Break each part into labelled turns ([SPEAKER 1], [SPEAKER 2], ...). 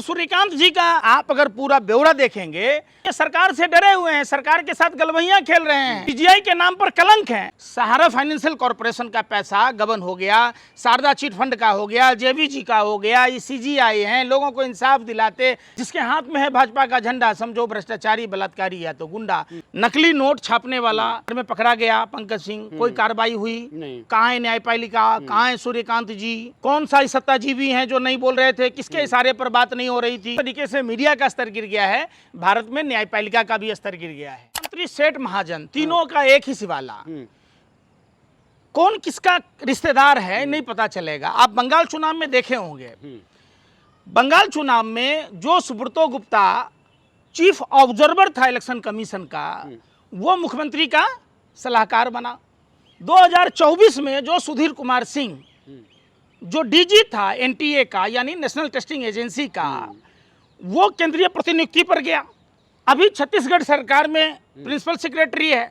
[SPEAKER 1] सूर्यकांत जी का आप अगर पूरा ब्यौरा देखेंगे, ये सरकार से डरे हुए हैं, सरकार के साथ गलवहियां खेल रहे हैं, सीजीआई के नाम पर कलंक है। सहारा फाइनेंशियल कॉर्पोरेशन का पैसा गबन हो गया, शारदा चिट फंड का हो गया, जेबीजी का हो गया, ये सीजीआई हैं, लोगों को इंसाफ दिलाते, जिसके हाथ में है भाजपा का झंडा, समझो भ्रष्टाचारी, बलात्कारी या तो गुंडा। नकली नोट छापने वाला में पकड़ा गया पंकज सिंह, कोई कार्रवाई हुई? कहाँ है न्यायपालिका, कहाँ है सूर्यकांत जी? कौन सा सत्ताजीवी हैं जो नहीं बोल रहे थे, किसके इशारे पर बात नहीं हो रही थी? तरीके से मीडिया का स्तर गिर गया है, भारत में न्यायपालिका का भी स्तर गिर गया है। मंत्री सेठ महाजन, तीनों का एक ही सिवाला, कौन किसका रिश्तेदार है नहीं पता चलेगा। आप बंगाल चुनाव में देखे होंगे, बंगाल चुनाव में जो सुब्रतो गुप्ता चीफ ऑब्जर्वर था इलेक्शन कमीशन का, वो मुख्यमंत्री का सलाहकार बना। 2024 में जो सुधीर कुमार सिंह जो डीजी था एनटीए का, यानी नेशनल टेस्टिंग एजेंसी का, वो केंद्रीय प्रतिनियुक्ति पर गया। अभी छत्तीसगढ़ सरकार में प्रिंसिपल सेक्रेटरी है।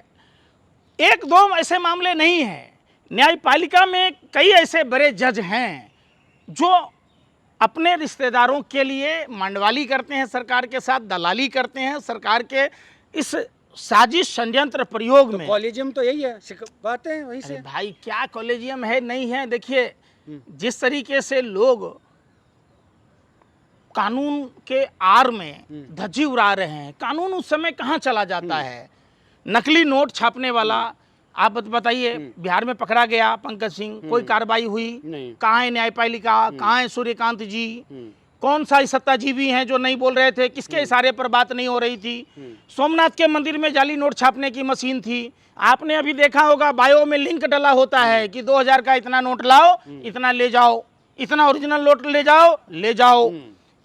[SPEAKER 1] एक दो ऐसे मामले नहीं हैं, न्यायपालिका में कई ऐसे बड़े जज हैं जो अपने रिश्तेदारों के लिए मंडवाली करते हैं, सरकार के साथ दलाली करते हैं, सरकार के इस साजिश षड्यंत्र प्रयोग में।
[SPEAKER 2] कॉलेजियम तो यही है, बातें हैं वहीं से।
[SPEAKER 1] भाई क्या कॉलेजियम है नहीं है? देखिए जिस तरीके से लोग कानून के आड़ में धज्जी उड़ा रहे हैं, कानून उस समय कहाँ चला जाता है? नकली नोट छापने वाला, आप बताइए, बिहार में पकड़ा गया पंकज सिंह, कोई कार्रवाई हुई? कहाँ है न्यायपालिका, कहाँ है सूर्यकांत जी? कौन सा सत्ताजीवी हैं जो नहीं बोल रहे थे, किसके इशारे पर बात नहीं हो रही थी? सोमनाथ के मंदिर में जाली नोट छापने की मशीन थी। आपने अभी देखा होगा बायो में लिंक डला होता है कि 2000 का इतना नोट लाओ, इतना ले जाओ, इतना ओरिजिनल नोट ले जाओ।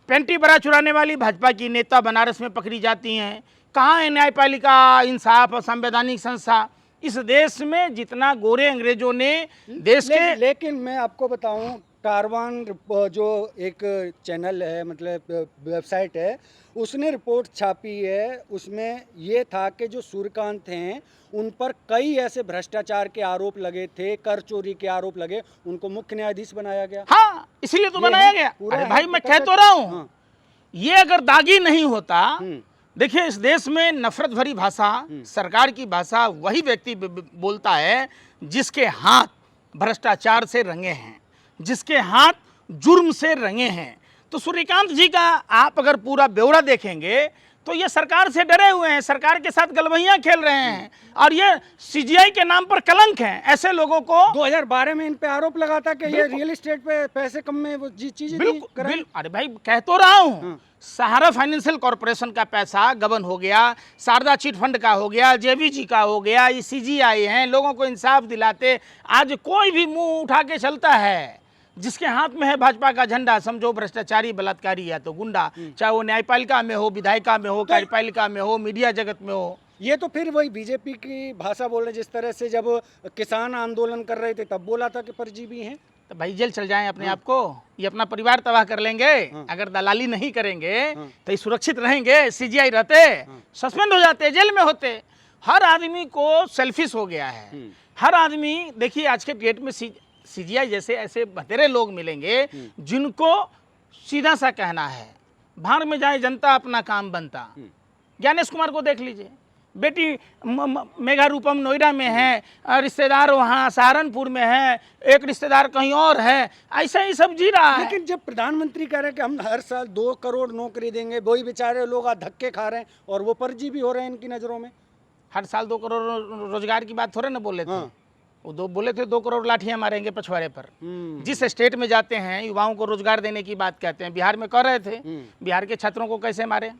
[SPEAKER 1] पेंटी बरा चुराने वाली भाजपा की नेता बनारस में पकड़ी जाती हैं। कहाँ है न्यायपालिका, इंसाफ और संवैधानिक संस्था? इस देश में जितना गोरे अंग्रेजों ने देश के,
[SPEAKER 2] लेकिन मैं आपको बताऊं, कारवान जो एक चैनल है, मतलब वेबसाइट है, उसने रिपोर्ट छापी है। उसमें ये था कि जो सूर्यकांत हैं उन पर कई ऐसे भ्रष्टाचार के आरोप लगे थे, कर चोरी के आरोप लगे, उनको मुख्य न्यायाधीश बनाया गया।
[SPEAKER 1] हाँ, इसीलिए तो बनाया गया। अरे भाई मैं कह तो रहा हूँ, हाँ। ये अगर दागी नहीं होता, देखिए इस देश में नफरत भरी भाषा, सरकार की भाषा वही व्यक्ति बोलता है जिसके हाथ भ्रष्टाचार से रंगे हैं, जिसके हाथ जुर्म से रंगे हैं। तो सूर्यकांत जी का आप अगर पूरा ब्यौरा देखेंगे तो ये सरकार से डरे हुए हैं, सरकार के साथ गलवहियां खेल रहे हैं, और ये सीजीआई के नाम पर कलंक है। ऐसे लोगों को
[SPEAKER 2] 2012 में इन पे आरोप लगा था कि ये रियल एस्टेट पे पैसे कम में वो चीजें
[SPEAKER 1] बिल्कुल। अरे भाई कह तो रहा हूँ, सहारा फाइनेंशियल कॉर्पोरेशन का पैसा गबन हो गया, शारदा चिट फंड का हो गया, जेबीजी का हो गया, ये सीजीआई हैं, लोगों को इंसाफ दिलाते। आज कोई भी मुंह उठा के चलता है, जिसके हाथ में है भाजपा का झंडा, समझो भ्रष्टाचारी, बलात्कारी या तो गुंडा, चाहे वो न्यायपालिका में हो, विधायिका में हो, कार्यपालिका में हो, मीडिया जगत में हो।
[SPEAKER 2] ये तो फिर वही बीजेपी की भाषा बोल रहे, जिस तरह से जब किसान आंदोलन कर रहे थे तब बोला था कि परजीवी हैं।
[SPEAKER 1] तो भाई जेल चल जाएं अपने आप को, ये अपना परिवार तबाह कर लेंगे। अगर दलाली नहीं करेंगे तो ये सुरक्षित रहेंगे। सीजीआई रहते सस्पेंड हो जाते, जेल में होते। हर आदमी को सेल्फिश हो गया है, हर आदमी। देखिए आज के डेट में सीजीआई जैसे ऐसे बतेरे लोग मिलेंगे जिनको सीधा सा कहना है, भाड़ में जाए जनता, अपना काम बनता। ज्ञानेश कुमार को देख लीजिए, बेटी मेघा रूपम नोएडा में है, रिश्तेदार वहाँ सहारनपुर में है, एक रिश्तेदार कहीं और है, ऐसा ही सब जी रहा है।
[SPEAKER 2] लेकिन जब प्रधानमंत्री कह रहे हैं कि हम हर साल 2 करोड़ नौकरी देंगे, वही बेचारे लोग आज धक्के खा रहे हैं और वो परजीवी हो रहे हैं इनकी नज़रों में।
[SPEAKER 1] हर साल 2 करोड़ रोजगार की बात थोड़े ना बोले थे। वो बोले थे 2 करोड़ लाठियां मारेंगे पछवाड़े पर। जिस स्टेट में जाते हैं युवाओं को रोजगार देने की बात कहते हैं। बिहार में कह रहे थे, बिहार के छात्रों को कैसे मारे?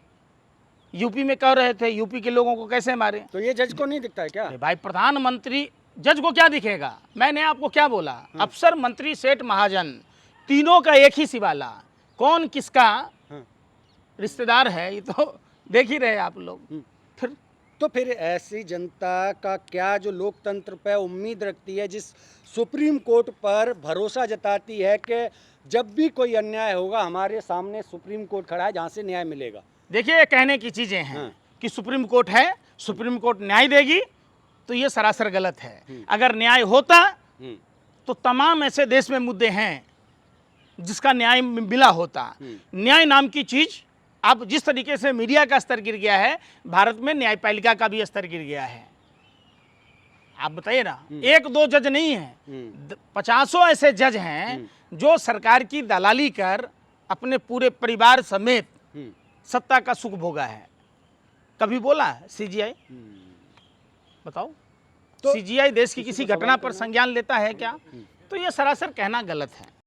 [SPEAKER 1] यूपी में कह रहे थे, यूपी के लोगों को कैसे मारे?
[SPEAKER 2] तो ये जज को नहीं दिखता है क्या?
[SPEAKER 1] भाई प्रधानमंत्री, जज को क्या दिखेगा? मैंने आपको क्या बोला? अफसर, मंत्री, सेठ, महाजन, तीनों का एक ही सिवाला। कौन किसका रिश्तेदार है ये तो देख ही रहे आप लोग।
[SPEAKER 2] फिर ऐसी जनता का क्या जो लोकतंत्र पे उम्मीद रखती है, जिस सुप्रीम कोर्ट पर भरोसा जताती है कि जब भी कोई अन्याय होगा हमारे सामने सुप्रीम कोर्ट खड़ा है जहाँ से न्याय मिलेगा।
[SPEAKER 1] देखिए ये कहने की चीज़ें हैं कि सुप्रीम कोर्ट है, सुप्रीम कोर्ट न्याय देगी, तो ये सरासर गलत है। अगर न्याय होता तो तमाम ऐसे देश में मुद्दे हैं जिसका न्याय मिला होता। न्याय नाम की चीज, अब जिस तरीके से मीडिया का स्तर गिर गया है, भारत में न्यायपालिका का भी स्तर गिर गया है। आप बताइए ना, एक दो जज नहीं है, 50 ऐसे जज हैं जो सरकार की दलाली कर अपने पूरे परिवार समेत सत्ता का सुख भोगा है। कभी बोला है सीजीआई? बताओ,
[SPEAKER 2] तो
[SPEAKER 1] सीजीआई देश की किसी घटना पर संज्ञान लेता है क्या? तो ये सरासर कहना गलत है।